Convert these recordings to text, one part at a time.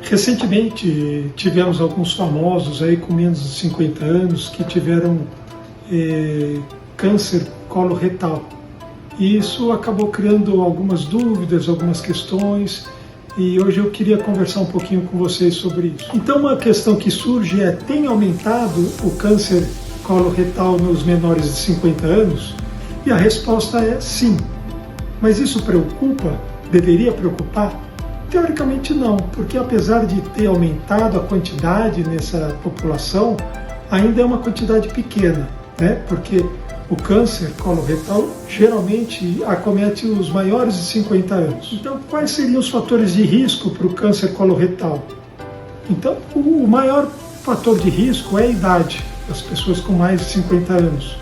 Recentemente tivemos alguns famosos aí com menos de 50 anos que tiveram câncer coloretal. E isso acabou criando algumas dúvidas, algumas questões, e hoje eu queria conversar um pouquinho com vocês sobre isso. Então uma questão que surge é: tem aumentado o câncer coloretal nos menores de 50 anos? E a resposta é sim. Mas isso preocupa? Deveria preocupar? Teoricamente não, porque apesar de ter aumentado a quantidade nessa população, ainda é uma quantidade pequena, né? Porque o câncer coloretal geralmente acomete os maiores de 50 anos. Então, quais seriam os fatores de risco para o câncer coloretal? Então, o maior fator de risco é a idade das pessoas com mais de 50 anos.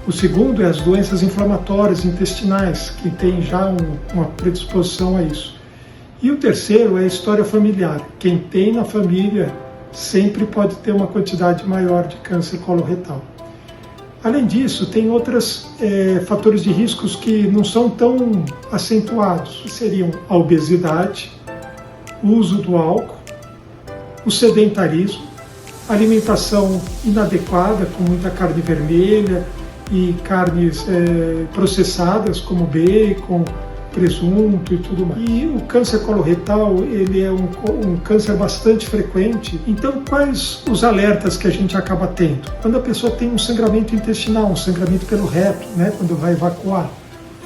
O segundo é as doenças inflamatórias intestinais, que tem já uma predisposição a isso. E o terceiro é a história familiar. Quem tem na família sempre pode ter uma quantidade maior de câncer coloretal. Além disso, tem outros fatores de riscos que não são tão acentuados, que seriam a obesidade, o uso do álcool, o sedentarismo, alimentação inadequada, com muita carne vermelha e carnes processadas, como bacon, presunto e tudo mais. E o câncer coloretal, ele é um câncer bastante frequente. Então, quais os alertas que a gente acaba tendo? Quando a pessoa tem um sangramento intestinal, um sangramento pelo reto, né, quando vai evacuar,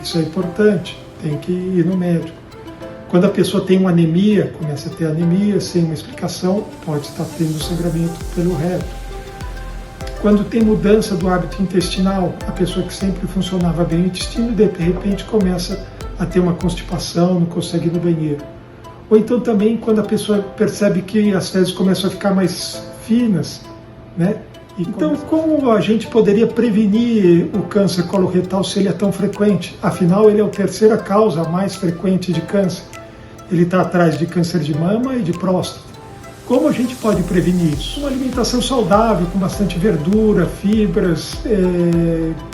isso é importante, tem que ir no médico. Quando a pessoa tem uma anemia, começa a ter anemia sem uma explicação, pode estar tendo sangramento pelo reto. Quando tem mudança do hábito intestinal, a pessoa que sempre funcionava bem o intestino, de repente começa a ter uma constipação, não consegue ir no banheiro. Ou então também quando a pessoa percebe que as fezes começam a ficar mais finas, né? Então, como a gente poderia prevenir o câncer coloretal se ele é tão frequente? Afinal, ele é a terceira causa mais frequente de câncer. Ele está atrás de câncer de mama e de próstata. Como a gente pode prevenir isso? Uma alimentação saudável, com bastante verdura, fibras,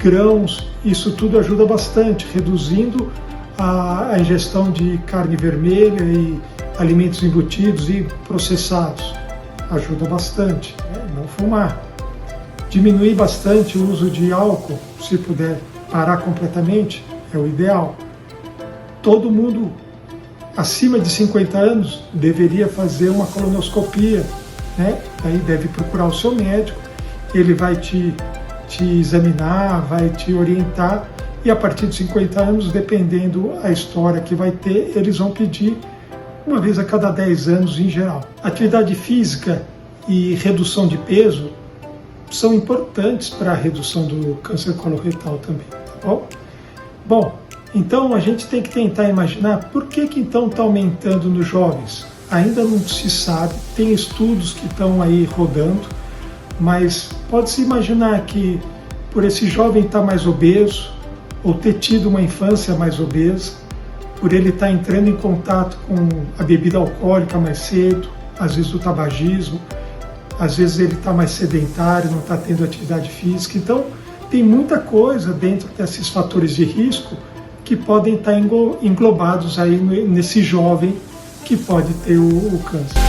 grãos, isso tudo ajuda bastante, reduzindo a ingestão de carne vermelha e alimentos embutidos e processados. Ajuda bastante, né? Não fumar. Diminuir bastante o uso de álcool, se puder parar completamente, é o ideal. Todo mundo acima de 50 anos deveria fazer uma colonoscopia, né? Aí deve procurar o seu médico, ele vai te examinar, vai te orientar. E a partir de 50 anos, dependendo a história que vai ter, eles vão pedir uma vez a cada 10 anos em geral. Atividade física e redução de peso são importantes para a redução do câncer coloretal também, tá bom? Bom, então a gente tem que tentar imaginar por que então está aumentando nos jovens. Ainda não se sabe, tem estudos que estão aí rodando, mas pode-se imaginar que por esse jovem estar mais obeso, ou ter tido uma infância mais obesa, por ele estar entrando em contato com a bebida alcoólica mais cedo, às vezes o tabagismo, às vezes ele está mais sedentário, não está tendo atividade física. Então, tem muita coisa dentro desses fatores de risco que podem estar englobados aí nesse jovem que pode ter o câncer.